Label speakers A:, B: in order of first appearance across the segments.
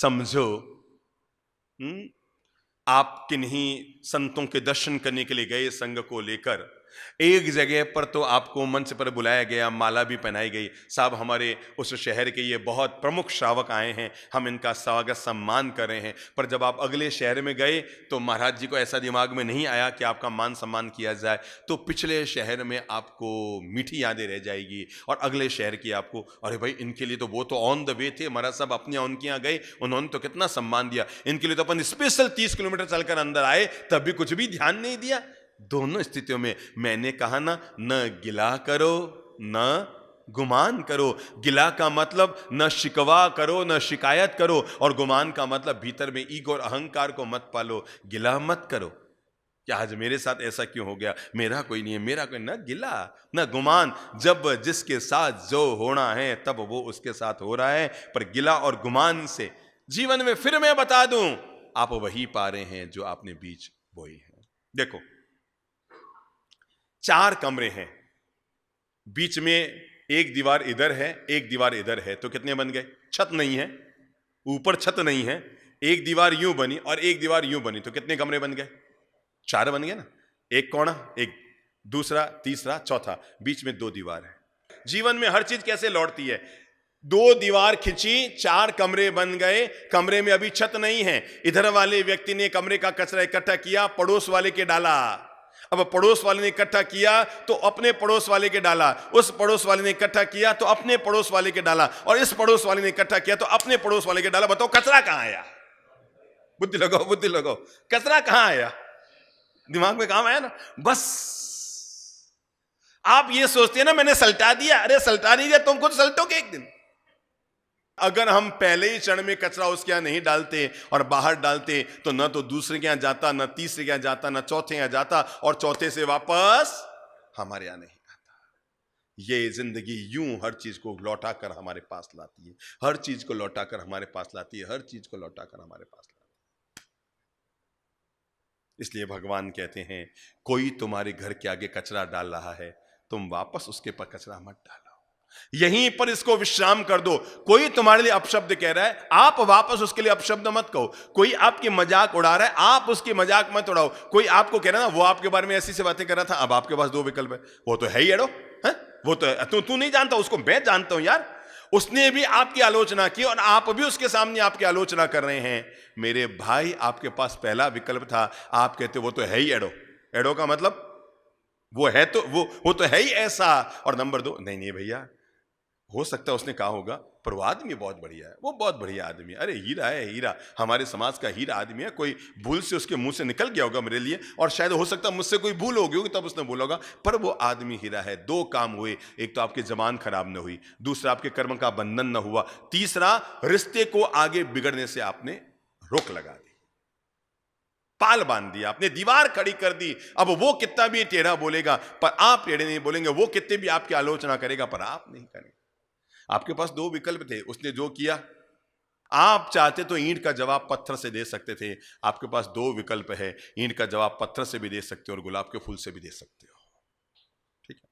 A: समझो आप किन्हीं संतों के दर्शन करने के लिए गए संघ को लेकर, एक जगह पर तो आपको मंच पर बुलाया गया, माला भी पहनाई गई, साहब हमारे उस शहर के ये बहुत प्रमुख श्रावक आए हैं, हम इनका स्वागत सम्मान कर रहे हैं। पर जब आप अगले शहर में गए तो महाराज जी को ऐसा दिमाग में नहीं आया कि आपका मान सम्मान किया जाए, तो पिछले शहर में आपको मीठी यादें रह जाएगी और अगले शहर की आपको, अरे भाई इनके लिए तो वो तो ऑन द वे थे, महाराज साहब अपने उनके यहाँ गए, उन्होंने तो कितना सम्मान दिया, इनके लिए तो अपन स्पेशल 30 किलोमीटर चलकर अंदर आए तब भी कुछ भी ध्यान नहीं दिया। दोनों स्थितियों में मैंने कहा ना, न गिला करो न गुमान करो। गिला का मतलब न शिकवा करो न शिकायत करो, और गुमान का मतलब भीतर में ईगो और अहंकार को मत पालो, गिला मत करो। क्या आज मेरे साथ ऐसा क्यों हो गया, मेरा कोई नहीं है, मेरा कोई, न गिला न गुमान। जब जिसके साथ जो होना है तब वो उसके साथ हो रहा है, पर गिला और गुमान से जीवन में फिर मैं बता दूं, आप वही पा रहे हैं जो आपने बीज बोई है। देखो 4 कमरे हैं, बीच में एक दीवार इधर है एक दीवार इधर है, तो कितने बन गए? छत नहीं है, ऊपर छत नहीं है, एक दीवार यूं बनी और एक दीवार यूं बनी, तो कितने कमरे बन गए? 4 बन गए ना। एक कोना, एक दूसरा, तीसरा, चौथा, बीच में 2 दीवार है। जीवन में हर चीज कैसे लौटती है, 2 दीवार खिंची, 4 कमरे बन गए, कमरे में अभी छत नहीं है। इधर वाले व्यक्ति ने कमरे का कचरा इकट्ठा किया, पड़ोस वाले के डाला। अब पड़ोस वाले ने इकट्ठा किया तो अपने पड़ोस वाले के डाला, उस पड़ोस वाले ने इकट्ठा किया तो अपने पड़ोस वाले के डाला, और इस पड़ोस वाले ने इकट्ठा किया तो अपने पड़ोस वाले के डाला। बताओ कचरा कहां आया? बुद्धि लगाओ, बुद्धि लगाओ, कचरा कहां आया? दिमाग में काम आया ना। बस आप ये सोचते हैं ना मैंने सल्टा दिया, अरे सल्टा नहीं दिया, तुम खुद सल्टोगे एक दिन। अगर हम पहले ही क्षण में कचरा उसके यहां नहीं डालते और बाहर डालते तो न तो दूसरे के यहां जाता, न तीसरे के यहां जाता, न चौथे यहां जाता, और चौथे से वापस हमारे यहां नहीं आता। ये जिंदगी यूं हर चीज को लौटाकर हमारे पास लाती है, हर चीज को लौटाकर हमारे पास लाती है, हर चीज को लौटाकर हमारे पास लाती है। इसलिए भगवान कहते हैं कोई तुम्हारे घर के आगे कचरा डाल रहा है, तुम वापस उसके पर कचरा मत डालो, यहीं पर इसको विश्राम कर दो। कोई तुम्हारे लिए अपशब्द कह रहा है, आप वापस उसके लिए अपशब्द मत कहो। कोई आपकी मजाक उड़ा रहा है, आप उसकी मजाक मत उड़ाओ। कोई आपको कह रहा है ना वो आपके बारे में ऐसी से बातें कर रहा था, अब आपके पास 2 विकल्प है, वो तो है ही एड़ो, है वो तो तू नहीं जानता उसको, मैं जानता हूं यार, उसने भी आपकी आलोचना की और आप भी उसके सामने आपकी आलोचना कर रहे हैं। मेरे भाई आपके पास पहला विकल्प था, आप कहते वो तो है ही एड़ो। एड़ो का मतलब वो है तो वो तो है ही ऐसा। और नंबर 2, नहीं नहीं भैया, हो सकता है उसने कहा होगा पर वो आदमी बहुत बढ़िया है, वो बहुत बढ़िया आदमी है, अरे हीरा है, हीरा हमारे समाज का हीरा आदमी है, कोई भूल से उसके मुंह से निकल गया होगा मेरे लिए, और शायद हो सकता है मुझसे कोई भूल हो गई होगी तब उसने बोला होगा, पर वो आदमी हीरा है। 2 काम हुए, एक तो आपकी जबान खराब न हुई, दूसरा आपके कर्म का बंधन न हुआ, तीसरा रिश्ते को आगे बिगड़ने से आपने रोक लगा दी, पाल बांध दिया, आपने दीवार खड़ी कर दी। अब वो कितना भी टेढ़ा बोलेगा पर आप टेढ़े नहीं बोलेंगे, वो कितने भी आपकी आलोचना करेगा पर आप नहीं करेंगे। आपके पास 2 विकल्प थे, उसने जो किया, आप चाहते तो ईंट का जवाब पत्थर से दे सकते थे, आपके पास 2 विकल्प है, ईंट का जवाब पत्थर से भी दे सकते हो और गुलाब के फूल से भी दे सकते हो, ठीक है।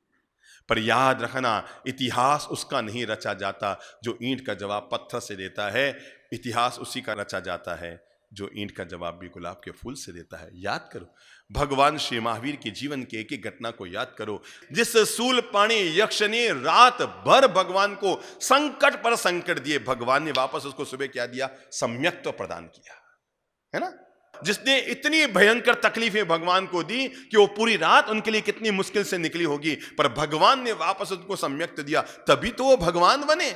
A: पर याद रखना, इतिहास उसका नहीं रचा जाता जो ईंट का जवाब पत्थर से देता है, इतिहास उसी का रचा जाता है जो ईंट का जवाब भी गुलाब के फूल से देता है। याद करो, भगवान श्री महावीर के जीवन के एक एक घटना को याद करो। जिस शूलपाणी यक्ष ने रात भर भगवान को संकट पर संकट दिए, भगवान ने वापस उसको सुबह क्या दिया? सम्यक्त्व प्रदान किया, है ना। जिसने इतनी भयंकर तकलीफें भगवान को दी कि वो पूरी रात उनके लिए कितनी मुश्किल से निकली होगी, पर भगवान ने वापस उनको सम्यक्त्व दिया, तभी तो वो भगवान बने।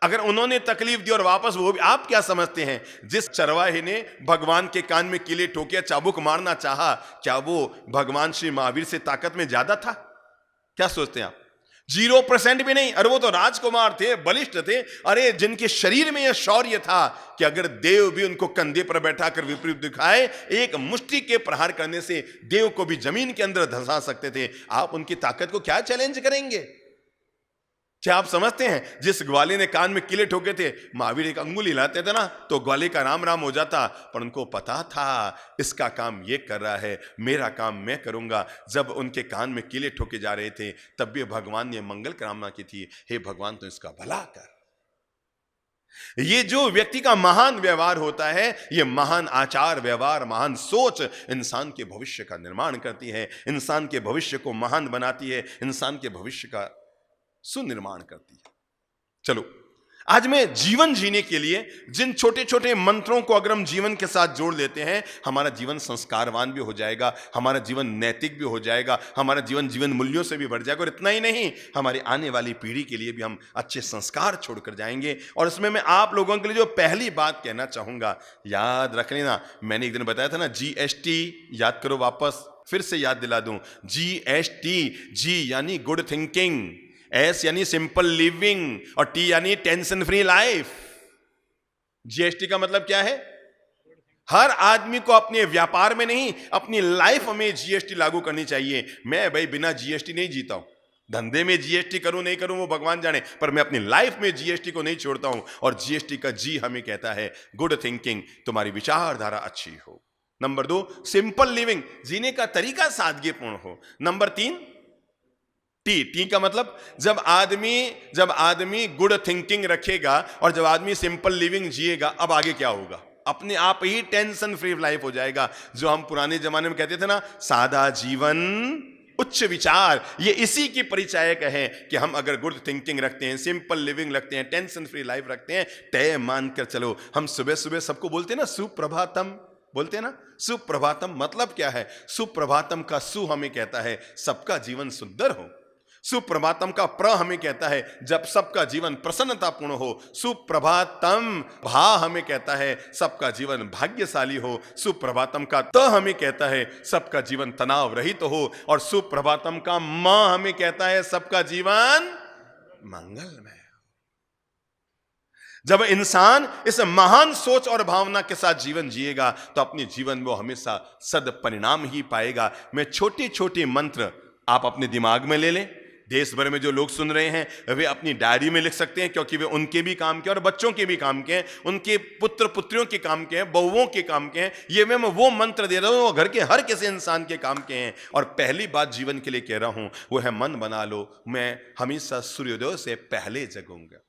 A: अगर उन्होंने तकलीफ दी और वापस वो भी, आप क्या समझते हैं जिस चरवाहे ने भगवान के कान में कीले ठोके, चाबुक मारना चाहा, क्या वो भगवान श्री महावीर से ताकत में ज्यादा था? क्या सोचते हैं आप? 0% भी नहीं। अरे वो तो राजकुमार थे, बलिष्ठ थे, अरे जिनके शरीर में यह शौर्य था कि अगर देव भी उनको कंधे पर बैठाकर विपरीत दिखाए, एक मुष्टि के प्रहार करने से देव को भी जमीन के अंदर धंसा सकते थे। आप उनकी ताकत को क्या चैलेंज करेंगे? क्या आप समझते हैं जिस ग्वाले ने कान में किले ठोके थे, महावीर एक अंगुल हिलाते थे ना तो ग्वाले का राम राम हो जाता, पर उनको पता था इसका काम ये कर रहा है, मेरा काम मैं करूंगा। जब उनके कान में किले ठोके जा रहे थे तब भी भगवान ने मंगल कामना की थी, हे भगवान तो इसका भला कर। ये जो व्यक्ति का महान व्यवहार होता है, ये महान आचार व्यवहार, महान सोच इंसान के भविष्य का निर्माण करती है, इंसान के भविष्य को महान बनाती है, इंसान के भविष्य का सुनिर्माण करती है। चलो, आज मैं जीवन जीने के लिए जिन छोटे छोटे मंत्रों को अगर हम जीवन के साथ जोड़ लेते हैं, हमारा जीवन संस्कारवान भी हो जाएगा, हमारा जीवन नैतिक भी हो जाएगा, हमारा जीवन जीवन मूल्यों से भी बढ़ जाएगा, और इतना ही नहीं, हमारी आने वाली पीढ़ी के लिए भी हम अच्छे संस्कार छोड़कर जाएंगे। और इसमें मैं आप लोगों के लिए जो पहली बात कहना चाहूंगा, याद रख लेना, मैंने एक दिन बताया था ना, GST, याद करो वापस, फिर से याद दिला दूं, GST, G यानी गुड थिंकिंग, S यानी सिंपल लिविंग, और T यानी टेंशन फ्री लाइफ। GST का मतलब क्या है? हर आदमी को अपने व्यापार में नहीं, अपनी लाइफ में GST लागू करनी चाहिए। मैं भाई बिना GST नहीं जीता हूं, धंधे में GST करूं नहीं करूं वो भगवान जाने, पर मैं अपनी लाइफ में GST को नहीं छोड़ता हूं। और GST का G हमें कहता है गुड थिंकिंग, तुम्हारी विचारधारा अच्छी हो। नंबर 2, सिंपल लिविंग, जीने का तरीका सादगीपूर्ण हो। नंबर 3, टी का मतलब जब आदमी गुड थिंकिंग रखेगा और जब आदमी सिंपल लिविंग जिएगा, अब आगे क्या होगा? अपने आप ही टेंशन फ्री लाइफ हो जाएगा। जो हम पुराने जमाने में कहते थे ना, सादा जीवन उच्च विचार, ये इसी की परिचायक है कि हम अगर गुड थिंकिंग रखते हैं, सिंपल लिविंग रखते हैं, टेंशन फ्री लाइफ रखते हैं, तय मानकर चलो। हम सुबह सुबह सबको बोलते हैं ना सुप्रभातम, बोलते हैं ना सुप्रभातम। मतलब क्या है? सुप्रभातम का सु हमें कहता है सबका जीवन सुंदर हो, सुप्रभातम का प्र हमें कहता है जब सबका जीवन प्रसन्नतापूर्ण हो, सुप्रभातम भा हमें कहता है सबका जीवन भाग्यशाली हो, सुप्रभातम का त हमें कहता है सबका जीवन तनाव रहित हो, और सुप्रभातम का म हमें कहता है सबका जीवन मंगलमय। जब इंसान इस महान सोच और भावना के साथ जीवन जिएगा तो अपने जीवन में हमेशा सदपरिणाम ही पाएगा। मैं छोटे छोटे मंत्र आप अपने दिमाग में ले लें। देश भर में जो लोग सुन रहे हैं वे अपनी डायरी में लिख सकते हैं, क्योंकि वे उनके भी काम के और बच्चों के भी काम के हैं, उनके पुत्र पुत्रियों के काम के हैं, बहुओं के काम के हैं। ये मैं वो मंत्र दे रहा हूं, वो घर के हर किसी इंसान के काम के हैं। और पहली बात जीवन के लिए कह रहा हूं वो है मन बना लो, मैं हमेशा सूर्योदय से पहले जगूंगा।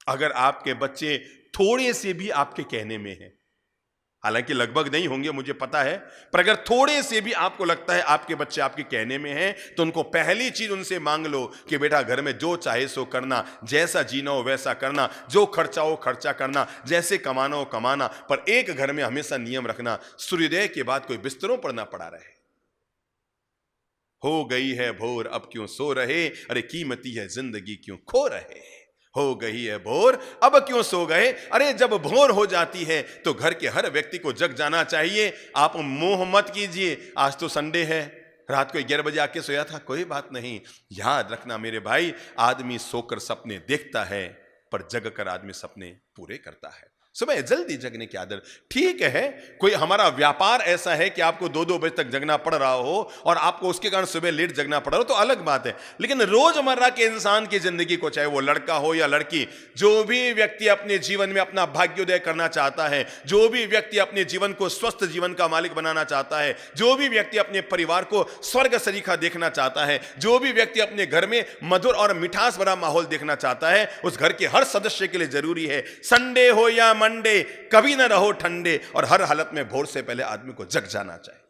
A: अगर आपके बच्चे थोड़े से भी आपके कहने में हैं, हालांकि लगभग नहीं होंगे मुझे पता है, पर अगर थोड़े से भी आपको लगता है आपके बच्चे आपके कहने में हैं, तो उनको पहली चीज उनसे मांग लो कि बेटा घर में जो चाहे सो करना, जैसा जीना हो वैसा करना, जो खर्चा हो खर्चा करना, जैसे कमाना हो कमाना, पर एक घर में हमेशा नियम रखना, सूर्योदय के बाद कोई बिस्तरों पर ना पड़ा रहे। हो गई है भोर अब क्यों सो रहे, अरे कीमती है जिंदगी क्यों खो रहे। हो गई है भोर अब क्यों सो गए, अरे जब भोर हो जाती है तो घर के हर व्यक्ति को जग जाना चाहिए। आप मोह मत कीजिए, आज तो संडे है, रात को 11 बजे आके सोया था, कोई बात नहीं। याद रखना मेरे भाई, आदमी सोकर सपने देखता है पर जग कर आदमी सपने पूरे करता है। सुबह जल्दी जगने की आदत ठीक है। कोई हमारा व्यापार ऐसा है कि आपको 2-2 बजे तक जगना पड़ रहा हो और आपको उसके कारण सुबह लेट जगना पड़ रहा हो तो अलग बात है, लेकिन रोजमर्रा के इंसान की जिंदगी को, चाहे वो लड़का हो या लड़की, जो भी व्यक्ति अपने जीवन में अपना भाग्योदय करना चाहता है, जो भी व्यक्ति अपने जीवन को स्वस्थ जीवन का मालिक बनाना चाहता है, जो भी व्यक्ति अपने परिवार को स्वर्ग सरीखा देखना चाहता है, जो भी व्यक्ति अपने घर में मधुर और मिठास भरा माहौल देखना चाहता है, उस घर के हर सदस्य के लिए जरूरी है संडे हो या मंडे कभी ना रहो ठंडे, और हर हालत में भोर से पहले आदमी को जग जाना चाहिए।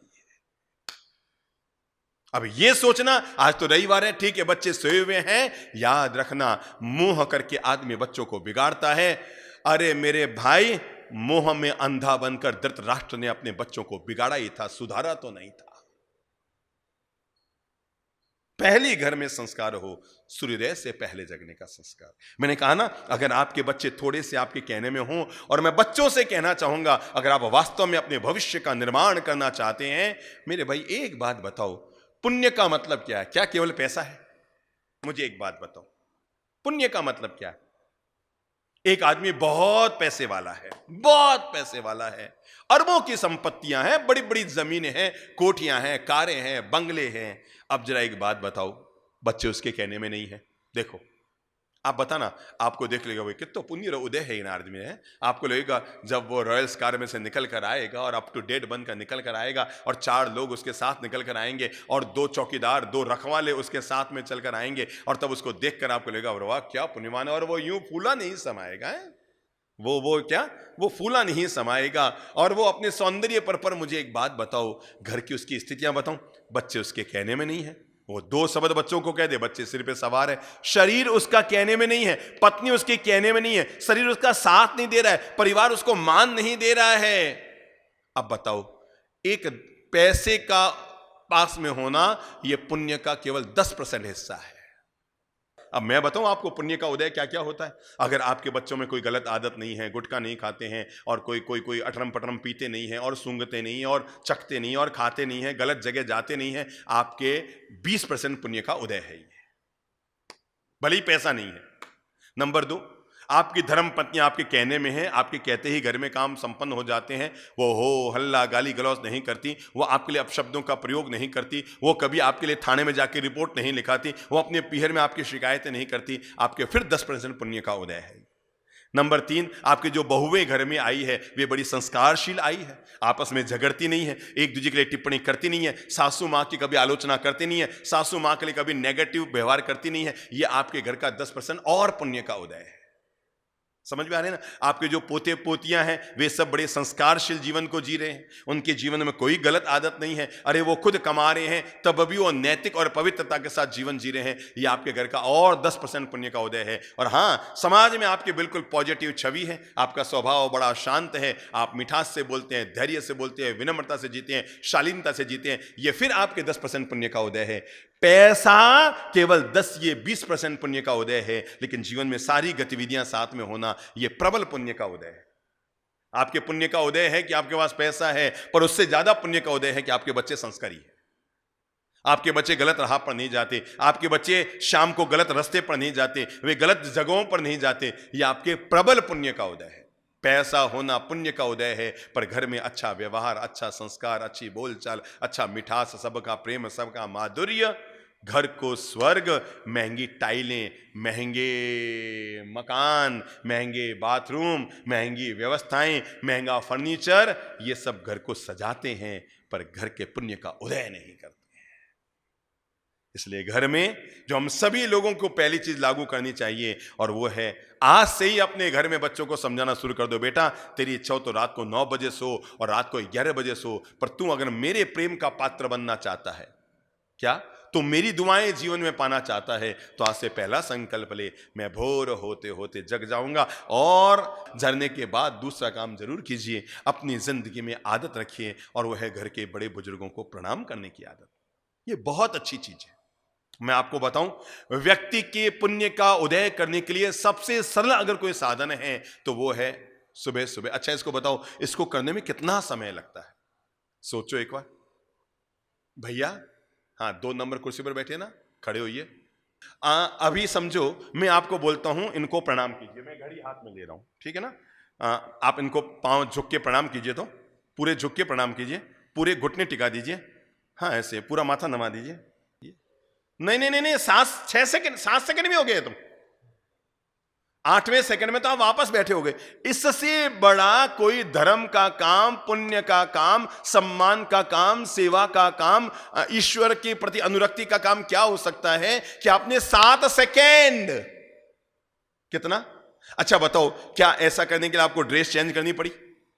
A: अब ये सोचना आज तो रविवार है, ठीक है, बच्चे सोए हुए हैं, याद रखना मोह करके आदमी बच्चों को बिगाड़ता है। अरे मेरे भाई, मोह में अंधा बनकर धृतराष्ट्र ने अपने बच्चों को बिगाड़ा ही था, सुधारा तो नहीं था। पहली घर में संस्कार हो सूर्योदय से पहले जगने का संस्कार। मैंने कहा ना, अगर आपके बच्चे थोड़े से आपके कहने में हों, और मैं बच्चों से कहना चाहूंगा अगर आप वास्तव में अपने भविष्य का निर्माण करना चाहते हैं, मेरे भाई एक बात बताओ, पुण्य का मतलब क्या है? क्या केवल पैसा है? मुझे एक बात बताओ, पुण्य का मतलब क्या है? एक आदमी बहुत पैसे वाला है, बहुत पैसे वाला है, अरबों की संपत्तियां हैं, बड़ी बड़ी जमीनें हैं, कोठियां हैं, कारें हैं, बंगले हैं। अब जरा एक बात बताओ, बच्चे उसके कहने में नहीं है। देखो, आप बताना, आपको देख लेगा भाई कितना पुण्य उदय है इन आदमी में है। आपको लगेगा जब वो रॉयल्स कार में से निकल कर आएगा और अप टू डेट बनकर निकल कर आएगा और 4 लोग उसके साथ निकल कर आएंगे और 2 चौकीदार 2 रखवाले उसके साथ में चल कर आएंगे, और तब उसको देख कर आपको लगेगा वाह क्या पुण्यवान है, और वो यूं फूला नहीं समाएगा है? वो फूला नहीं समाएगा। और वो अपने सौंदर्य पर मुझे एक बात बताओ, घर की उसकी स्थितियां बताऊं, बच्चे उसके कहने में नहीं है, वो 2 शब्द बच्चों को कह दे बच्चे सिर पे सवार है, शरीर उसका कहने में नहीं है, पत्नी उसके कहने में नहीं है, शरीर उसका साथ नहीं दे रहा है, परिवार उसको मान नहीं दे रहा है। अब बताओ, एक पैसे का पास में होना यह पुण्य का केवल 10% हिस्सा है। अब मैं बताऊं आपको पुण्य का उदय क्या क्या होता है। अगर आपके बच्चों में कोई गलत आदत नहीं है, गुटखा नहीं खाते हैं और कोई अटरम पटरम पीते नहीं है और सूंघते नहीं है और चखते नहीं है और खाते नहीं है, गलत जगह जाते नहीं है, आपके 20% पुण्य का उदय है ये, भले ही पैसा नहीं है। नंबर 2, आपकी धर्म पत्नी आपके कहने में है, आपके कहते ही घर में काम संपन्न हो जाते हैं, वो हो हल्ला गाली गलौज नहीं करती, वो आपके लिए अपशब्दों का प्रयोग नहीं करती, वो कभी आपके लिए थाने में जाके रिपोर्ट नहीं लिखाती, वो अपने पीहर में आपकी शिकायतें नहीं करती, आपके फिर 10% पुण्य का उदय है। नंबर 3, आपकी जो बहुएं घर में आई है वे बड़ी संस्कारशील आई है, आपस में झगड़ती नहीं है, एक दूसरे के लिए टिप्पणी करती नहीं है, सासू माँ की कभी आलोचना करती नहीं है, सासू माँ के लिए कभी नेगेटिव व्यवहार करती नहीं है। ये आपके घर का 10% और पुण्य का उदय है। समझ में आ रहे हैं ना। आपके जो पोते पोतियां हैं वे सब बड़े संस्कारशील जीवन को जी रहे हैं, उनके जीवन में कोई गलत आदत नहीं है, अरे वो खुद कमा रहे हैं तब भी वो नैतिक और पवित्रता के साथ जीवन जी रहे हैं। ये आपके घर का और 10% पुण्य का उदय है। और हाँ, समाज में आपकी बिल्कुल पॉजिटिव छवि है, आपका स्वभाव बड़ा शांत है, आप मिठास से बोलते हैं, धैर्य से बोलते हैं, विनम्रता से जीते हैं, शालीनता से जीते हैं, ये फिर आपके 10% पुण्य का उदय है। पैसा केवल 20% पुण्य का उदय है, लेकिन जीवन में सारी गतिविधियां साथ में होना यह प्रबल पुण्य का उदय है। आपके पुण्य का उदय है कि आपके पास पैसा है, पर उससे ज्यादा पुण्य का उदय है कि आपके बच्चे संस्कारी हैं, आपके बच्चे गलत राह पर नहीं जाते, आपके बच्चे शाम को गलत रास्ते पर नहीं जाते, वे गलत जगहों पर नहीं जाते। यह आपके प्रबल पुण्य का उदय है। पैसा होना पुण्य का उदय है, पर घर में अच्छा व्यवहार, अच्छा संस्कार, अच्छी बोलचाल, अच्छा मिठास, सबका प्रेम, सबका माधुर्य, घर को स्वर्ग, महंगी टाइलें, महंगे मकान, महंगे बाथरूम, महंगी व्यवस्थाएं, महंगा फर्नीचर, ये सब घर को सजाते हैं पर घर के पुण्य का उदय नहीं करते। इसलिए घर में जो हम सभी लोगों को पहली चीज लागू करनी चाहिए, और वो है आज से ही अपने घर में बच्चों को समझाना शुरू कर दो, बेटा तेरी इच्छा हो तो रात को 9 बजे सो और रात को 11 बजे सो, पर तू अगर मेरे प्रेम का पात्र बनना चाहता है, क्या तो मेरी दुआएं जीवन में पाना चाहता है, तो आज से पहला संकल्प ले, मैं भोर होते होते जग जाऊंगा। और जगने के बाद दूसरा काम जरूर कीजिए, अपनी जिंदगी में आदत रखिए, और वह है घर के बड़े बुजुर्गों को प्रणाम करने की आदत। ये बहुत अच्छी चीज है। मैं आपको बताऊं, व्यक्ति के पुण्य का उदय करने के लिए सबसे सरल अगर कोई साधन है तो वो है सुबह सुबह। अच्छा, इसको बताओ, इसको करने में कितना समय लगता है? सोचो एक बार भैया। हाँ, 2 नंबर कुर्सी पर बैठे ना, खड़े होइए। अभी समझो मैं आपको बोलता हूं इनको प्रणाम कीजिए, मैं घड़ी हाथ में ले रहा हूं, ठीक है ना। आप इनको पांव झुक के प्रणाम कीजिए, तो पूरे झुक के प्रणाम कीजिए, पूरे घुटने टिका दीजिए, हाँ ऐसे पूरा माथा नमा दीजिए। नहीं नहीं नहीं नहीं, 7 सेकंड में हो गए तुम, 8वें सेकंड में तो आप वापस बैठे हो गए। इससे बड़ा कोई धर्म का काम, पुण्य का काम, सम्मान का काम, सेवा का काम, ईश्वर के प्रति अनुरक्ति का काम क्या हो सकता है कि आपने 7 सेकंड, कितना? अच्छा बताओ, क्या ऐसा करने के लिए आपको ड्रेस चेंज करनी पड़ी?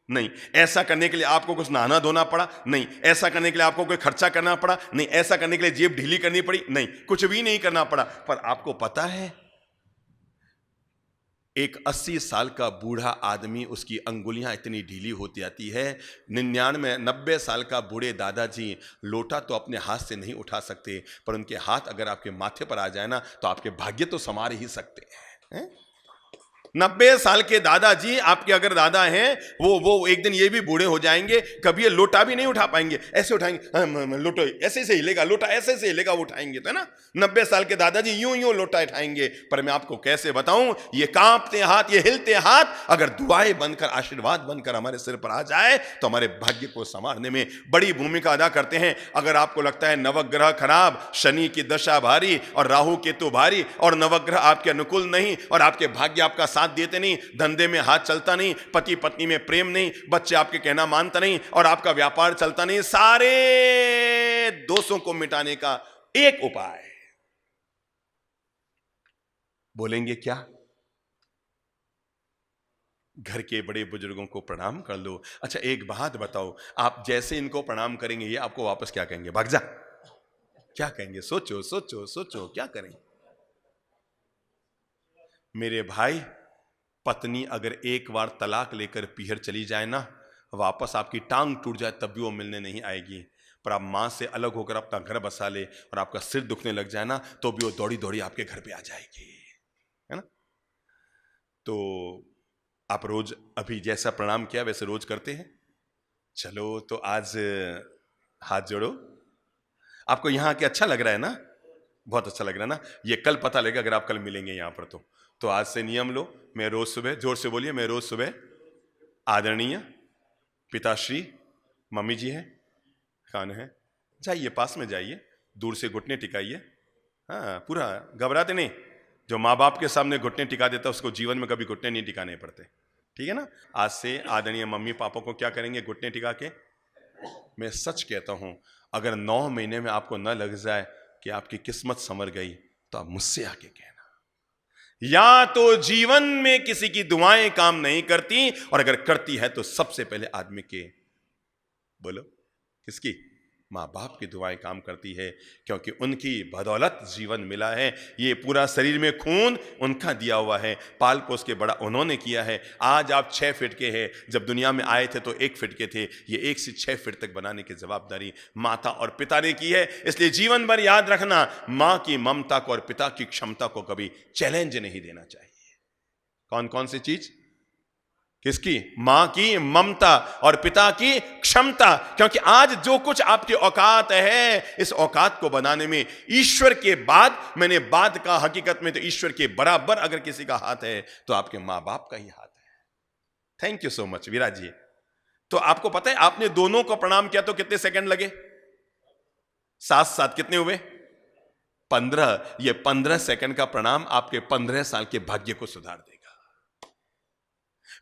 A: नहीं। ऐसा करने के लिए आपको कुछ नहाना धोना पड़ा? नहीं। ऐसा करने के लिए आपको कोई खर्चा करना पड़ा? नहीं। ऐसा करने के लिए जेब ढीली करनी पड़ी? नहीं, कुछ भी नहीं करना पड़ा। पर आपको पता है, एक 80 साल का बूढ़ा आदमी, उसकी अंगुलियां इतनी ढीली होती आती है, 90 साल का बूढ़े दादाजी लोटा तो अपने हाथ से नहीं उठा सकते, पर उनके हाथ अगर आपके माथे पर आ जाए ना तो आपके भाग्य तो संवार ही सकते हैं। 90 साल के दादाजी, आपके अगर दादा हैं, वो एक दिन ये भी बूढ़े हो जाएंगे, कभी ये लोटा भी नहीं उठा पाएंगे, ऐसे उठाएंगे, लोटा ऐसे से हिलेगा, लोटा ऐसे से हिलेगा, उठाएंगे तो है ना। 90 साल के दादाजी यूं लोटा उठाएंगे। पर मैं आपको कैसे बताऊं, ये कांपते हाथ, ये हिलते हाथ अगर दुआएं बनकर, आशीर्वाद बनकर हमारे सिर पर आ जाए तो हमारे भाग्य को संवारने में बड़ी भूमिका अदा करते हैं। अगर आपको लगता है नवग्रह खराब, शनि की दशा भारी और राहु केतु भारी और नवग्रह आपके अनुकूल नहीं और आपके भाग्य आपका साथ देते नहीं, धंधे में हाथ चलता नहीं, पति पत्नी में प्रेम नहीं, बच्चे आपके कहना मानता नहीं और आपका व्यापार चलता नहीं, सारे दोषों को मिटाने का एक उपाय, बोलेंगे क्या? घर के बड़े बुजुर्गों को प्रणाम कर लो। अच्छा एक बात बताओ, आप जैसे इनको प्रणाम करेंगे ये आपको वापस क्या कहेंगे? भाग जा। क्या कहेंगे? सोचो सोचो सोचो, क्या करेंगे? मेरे भाई, पत्नी अगर एक बार तलाक लेकर पीहर चली जाए ना, वापस आपकी टांग टूट जाए तब भी वो मिलने नहीं आएगी। पर आप मां से अलग होकर अपना घर बसा ले और आपका सिर दुखने लग जाए ना, तो भी वो दौड़ी दौड़ी आपके घर पे आ जाएगी, है ना। तो आप रोज अभी जैसा प्रणाम किया वैसे रोज करते हैं? चलो तो आज हाथ जोड़ो। आपको यहां आके अच्छा लग रहा है ना? बहुत अच्छा लग रहा है ना? ये कल पता लगेगा अगर आप कल मिलेंगे यहां पर। तो आज से नियम लो, मैं रोज सुबह, जोर से बोलिए, मैं रोज सुबह आदरणीय पिताश्री, मम्मी जी हैं, खान है, जाइए पास में जाइए, दूर से घुटने टिकाइए। हाँ, पूरा घबराते नहीं। जो माँ बाप के सामने घुटने टिका देता उसको जीवन में कभी घुटने नहीं टिकाने पड़ते, ठीक है ना। आज से आदरणीय मम्मी पापा को क्या करेंगे? घुटने टिका के। मैं सच कहता हूं, अगर 9 महीने में आपको न लग जाए कि आपकी किस्मत संवर गई तो आप मुझसे आके कहना। या तो जीवन में किसी की दुआएं काम नहीं करती, और अगर करती है तो सबसे पहले आदमी के, बोलो किसकी? माँ बाप की दुआएं काम करती है, क्योंकि उनकी बदौलत जीवन मिला है। ये पूरा शरीर में खून उनका दिया हुआ है, पाल पोस के बड़ा उन्होंने किया है। आज आप 6 फीट के हैं, जब दुनिया में आए थे तो 1 फीट के थे। ये 1 से 6 फीट तक बनाने की जवाबदारी माता और पिता ने की है। इसलिए जीवन भर याद रखना, माँ की ममता को और पिता की क्षमता को कभी चैलेंज नहीं देना चाहिए। कौन कौन सी चीज? किसकी? मां की ममता और पिता की क्षमता। क्योंकि आज जो कुछ आपकी औकात है, इस औकात को बनाने में ईश्वर के बाद, मैंने बाद का, हकीकत में तो ईश्वर के बराबर अगर किसी का हाथ है तो आपके मां बाप का ही हाथ है। थैंक यू सो मच विराज जी। तो आपको पता है, आपने दोनों को प्रणाम किया तो कितने सेकंड लगे? साथ साथ कितने हुए? 15। ये 15 सेकंड का प्रणाम आपके 15 साल के भाग्य को सुधार देगा।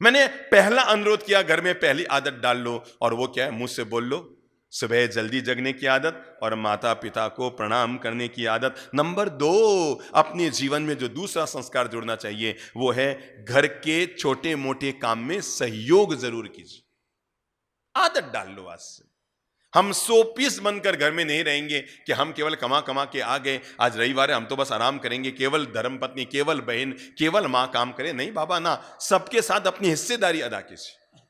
A: मैंने पहला अनुरोध किया, घर में पहली आदत डाल लो, और वो क्या है? मुझसे बोल लो, सुबह जल्दी जगने की आदत और माता पिता को प्रणाम करने की आदत। नंबर 2, अपने जीवन में जो दूसरा संस्कार जोड़ना चाहिए वो है घर के छोटे मोटे काम में सहयोग जरूर कीजिए। आदत डाल लो आज से। हम 100 पीस बनकर घर में नहीं रहेंगे कि हम केवल कमा कमा के आ गए, आज रविवार है हम तो बस आराम करेंगे, केवल धर्मपत्नी, केवल बहन, केवल मां काम करे। नहीं बाबा ना, सबके साथ अपनी हिस्सेदारी अदा कीजिए।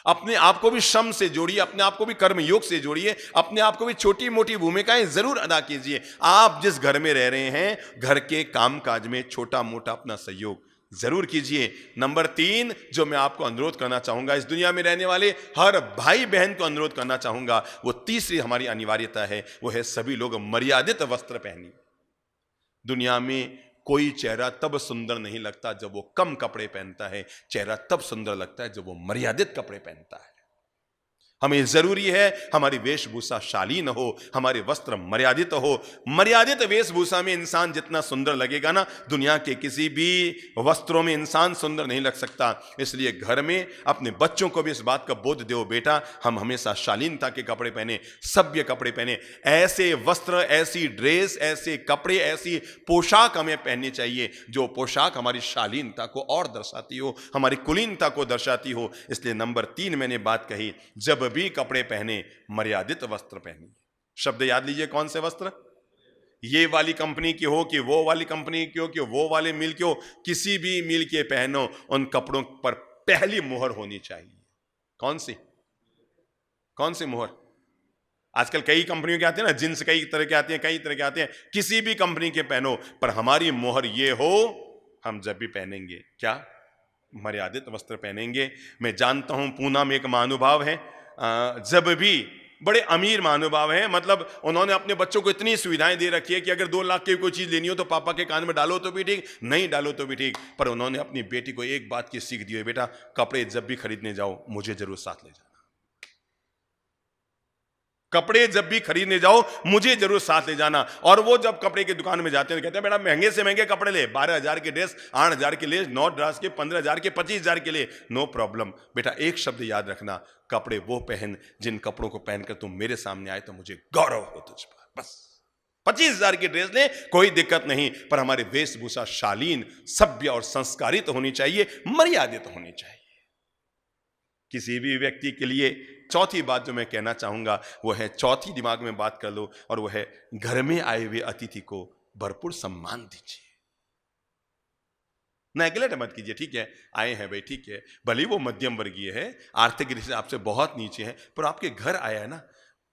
A: अपने आप को भी श्रम से जोड़िए, अपने आप को भी कर्मयोग से जोड़िए, अपने आप को भी छोटी मोटी भूमिकाएं जरूर अदा कीजिए। आप जिस घर में रह रहे हैं, घर के काम काज में छोटा मोटा अपना सहयोग जरूर कीजिए। नंबर 3 जो मैं आपको अनुरोध करना चाहूंगा, इस दुनिया में रहने वाले हर भाई बहन को अनुरोध करना चाहूंगा, वो तीसरी हमारी अनिवार्यता है, वो है सभी लोग मर्यादित वस्त्र पहनिए। दुनिया में कोई चेहरा तब सुंदर नहीं लगता जब वो कम कपड़े पहनता है, चेहरा तब सुंदर लगता है जब वो मर्यादित कपड़े पहनता है। हमें जरूरी है हमारी वेशभूषा शालीन हो, हमारे वस्त्र मर्यादित हो। मर्यादित वेशभूषा में इंसान जितना सुंदर लगेगा ना, दुनिया के किसी भी वस्त्रों में इंसान सुंदर नहीं लग सकता। इसलिए घर में अपने बच्चों को भी इस बात का बोध दो, बेटा हम हमेशा शालीनता के कपड़े पहने, सभ्य कपड़े पहने। ऐसे वस्त्र, ऐसी ड्रेस, ऐसे कपड़े, ऐसी पोशाक हमें पहननी चाहिए जो पोशाक हमारी शालीनता को और दर्शाती हो, हमारी कुलीनता को दर्शाती हो। इसलिए नंबर 3 मैंने बात कही, जब भी कपड़े पहने मर्यादित वस्त्र पहनिए। शब्द याद लीजिए, कौन से वस्त्र? ये वाली कंपनी की हो कि वो वाली कंपनी की हो कि वो वाले मिल की हो, किसी भी मिल के पहनो, उन कपड़ों पर पहली मोहर होनी चाहिए। कौन सी? कौन सी मोहर? आजकल कई कंपनियों के आते हैं ना, जींस कई तरह के आते हैं, कई तरह के आते हैं। किसी भी कंपनी के पहनो, पर हमारी मोहर ये हो, हम जब भी पहनेंगे क्या मर्यादित वस्त्र पहनेंगे। मैं जानता हूं पूना में एक महानुभाव है, जब भी बड़े अमीर महानुभाव हैं, मतलब उन्होंने अपने बच्चों को इतनी सुविधाएं दे रखी है कि अगर 2 लाख की कोई चीज लेनी हो तो पापा के कान में डालो तो भी ठीक, नहीं डालो तो भी ठीक, पर उन्होंने अपनी बेटी को एक बात की सीख दी है, बेटा कपड़े जब भी खरीदने जाओ मुझे जरूर साथ ले जाना, कपड़े जब भी खरीदने जाओ मुझे जरूर साथ ले जाना। और वो जब कपड़े की दुकान में जाते हैं कहते हैं बेटा महंगे से महंगे कपड़े ले, 12,000 के ड्रेस, 8,000 के ले, 9 ड्रेस के, 15,000 के, 25,000 के लिए, नो प्रॉब्लम, बेटा एक शब्द याद रखना, कपड़े वो पहन जिन कपड़ों को पहनकर तुम मेरे सामने आए तो मुझे गौरव हो तुझ पर। बस 25,000 की ड्रेस ले, कोई दिक्कत नहीं, पर हमारी वेशभूषा शालीन, सभ्य और संस्कारित होनी चाहिए, मर्यादित होनी चाहिए। किसी भी व्यक्ति के लिए चौथी बात जो मैं कहना चाहूंगा वो है, चौथी दिमाग में बात कर लो, और वो है घर में आए हुए अतिथि को भरपूर सम्मान दीजिए, नेगलेक्ट मत कीजिए। ठीक है आए हैं भाई, ठीक है, भले वो मध्यम वर्गीय है, आर्थिक दृष्टि से आपसे बहुत नीचे है, पर आपके घर आया है ना,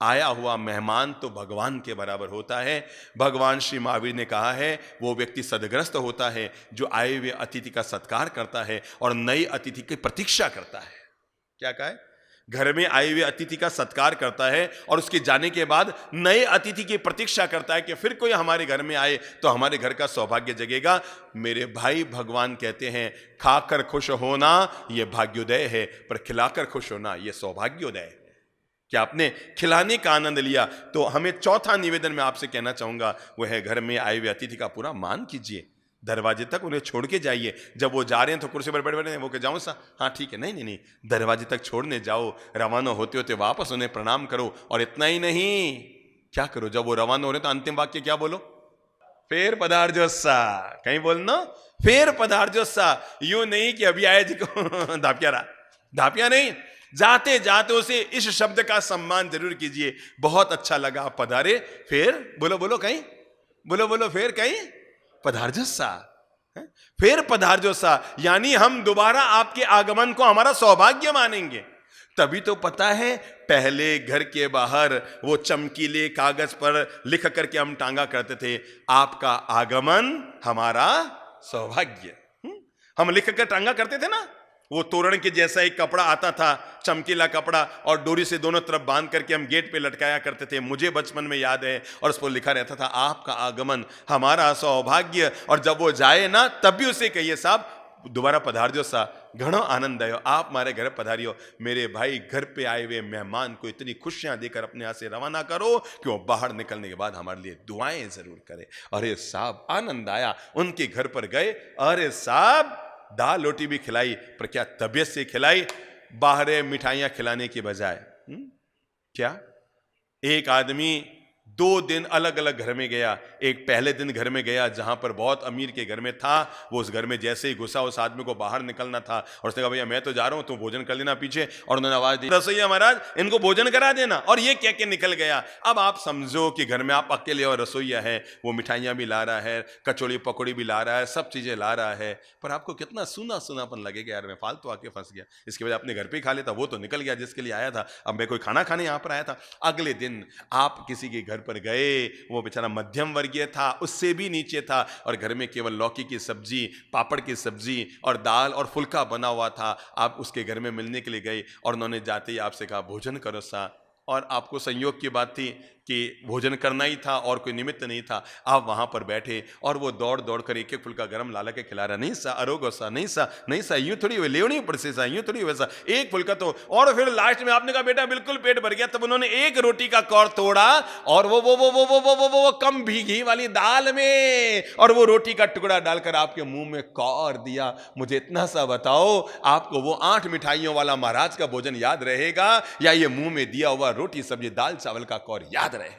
A: आया हुआ मेहमान तो भगवान के बराबर होता है। भगवान श्री महावीर ने कहा है वो व्यक्ति सदग्रस्त होता है जो आए हुए अतिथि का सत्कार करता है और नए अतिथि की प्रतीक्षा करता है। क्या कहा है? घर में आए हुए अतिथि का सत्कार करता है और उसके जाने के बाद नए अतिथि की प्रतीक्षा करता है कि फिर कोई हमारे घर में आए तो हमारे घर का सौभाग्य जगेगा। मेरे भाई, भगवान कहते हैं खाकर खुश होना यह भाग्योदय है, पर खिलाकर खुश होना यह सौभाग्योदय है। क्या आपने खिलाने का आनंद लिया? तो हमें चौथा निवेदन में आपसे कहना चाहूंगा वो है घर में आए हुए अतिथि का पूरा मान कीजिए, दरवाजे तक उन्हें छोड़ के जाइए। जब वो जा रहे हैं तो कुर्सी पर बैठे बैठे वो के जाऊं सा, हाँ ठीक है, नहीं नहीं नहीं, दरवाजे तक छोड़ने जाओ, रवाना होते होते वापस उन्हें प्रणाम करो। और इतना ही नहीं, क्या करो जब वो रवाना हो रहे तो अंतिम वाक्य क्या बोलो? फेर पधारजो सा, कहीं बोलना फेर पधारजो सा, यूं नहीं कि अभी आए जी को धापिया रहा, धापिया नहीं, जाते जाते उसे इस शब्द का सम्मान जरूर कीजिए। बहुत अच्छा लगा आप पधारे, फिर बोलो बोलो कहीं, बोलो बोलो फिर कहीं पधारजो सा, फिर पधारजो सा, यानी हम दोबारा आपके आगमन को हमारा सौभाग्य मानेंगे। तभी तो पता है पहले घर के बाहर वो चमकीले कागज पर लिख करके हम टांगा करते थे, आपका आगमन हमारा सौभाग्य। हम लिख कर टांगा करते थे ना, वो तोरण के जैसा एक कपड़ा आता था, चमकीला कपड़ा, और डोरी से दोनों तरफ बांध करके हम गेट पे लटकाया करते थे। मुझे बचपन में याद है, और उस पर लिखा रहता था आपका आगमन हमारा सौभाग्य। और जब वो जाए ना तब भी उसे कहिए साहब दोबारा पधारजो सा, घणो आनंद आयो, आप हमारे घर पधारियो। मेरे भाई, घर पे आए हुए मेहमान को इतनी खुशियां देकर अपने यहाँ से रवाना करो कि वो बाहर निकलने के बाद हमारे लिए दुआएं जरूर करे। अरे साहब आनंद आया, उनके घर पर गए, अरे साहब दाल रोटी भी खिलाई, पर क्या तबीयत से खिलाई, बाहर मिठाइयां खिलाने के बजाय। क्या एक आदमी 2 दिन अलग अलग घर में गया। एक पहले दिन घर में गया जहां पर बहुत अमीर के घर में था, वो उस घर में जैसे ही घुसा उस आदमी को बाहर निकलना था और उसने कहा भैया मैं तो जा रहा हूं, तुम भोजन कर लेना पीछे। और उन्होंने आवाज दी रसोईया महाराज इनको भोजन करा देना, और ये कह के निकल गया। अब आप समझो कि घर में आप अकेले और रसोईया है, वो मिठाइयां भी ला रहा है, कचौड़ी पकौड़ी भी ला रहा है, सब चीजें ला रहा है, पर आपको कितना सूना सूनापन लगेगा, यार मैं फालतू आके फंस गया, इसके वजह अपने घर पे ही खा लेता, वो तो निकल गया जिसके लिए आया था, अब मैं कोई खाना खाने यहां पर आया था। अगले दिन आप किसी के घर पर गए, वो बेचारा मध्यम वर्गीय था, उससे भी नीचे था, और घर में केवल लौकी की सब्जी, पापड़ की सब्जी और दाल और फुल्का बना हुआ था। आप उसके घर में मिलने के लिए गए और उन्होंने जाते ही आपसे कहा भोजन करो सा, और आपको संयोग की बात थी कि भोजन करना ही था और कोई निमित्त नहीं था। आप वहां पर बैठे और वो दौड़ दौड़ कर एक एक फुल्का गरम लाला के खिला रहा, नहीं सा अरोगो सा, नहीं सा, नहीं सा, यूं थोड़ी हुए लेवनी पड़ से सा, यूं थोड़ी वैसा, एक फुल्का तो। और फिर लास्ट में आपने कहा बेटा बिल्कुल पेट भर गया, तब उन्होंने एक रोटी का कौर तोड़ा और वो कम भीगी वाली दाल में और वो रोटी का टुकड़ा डालकर आपके मुंह में कौर दिया। मुझे इतना सा बताओ, आपको वो 8 मिठाइयों वाला महाराज का भोजन याद रहेगा या ये मुंह में दिया हुआ रोटी सब्जी दाल चावल का कौर याद रहे?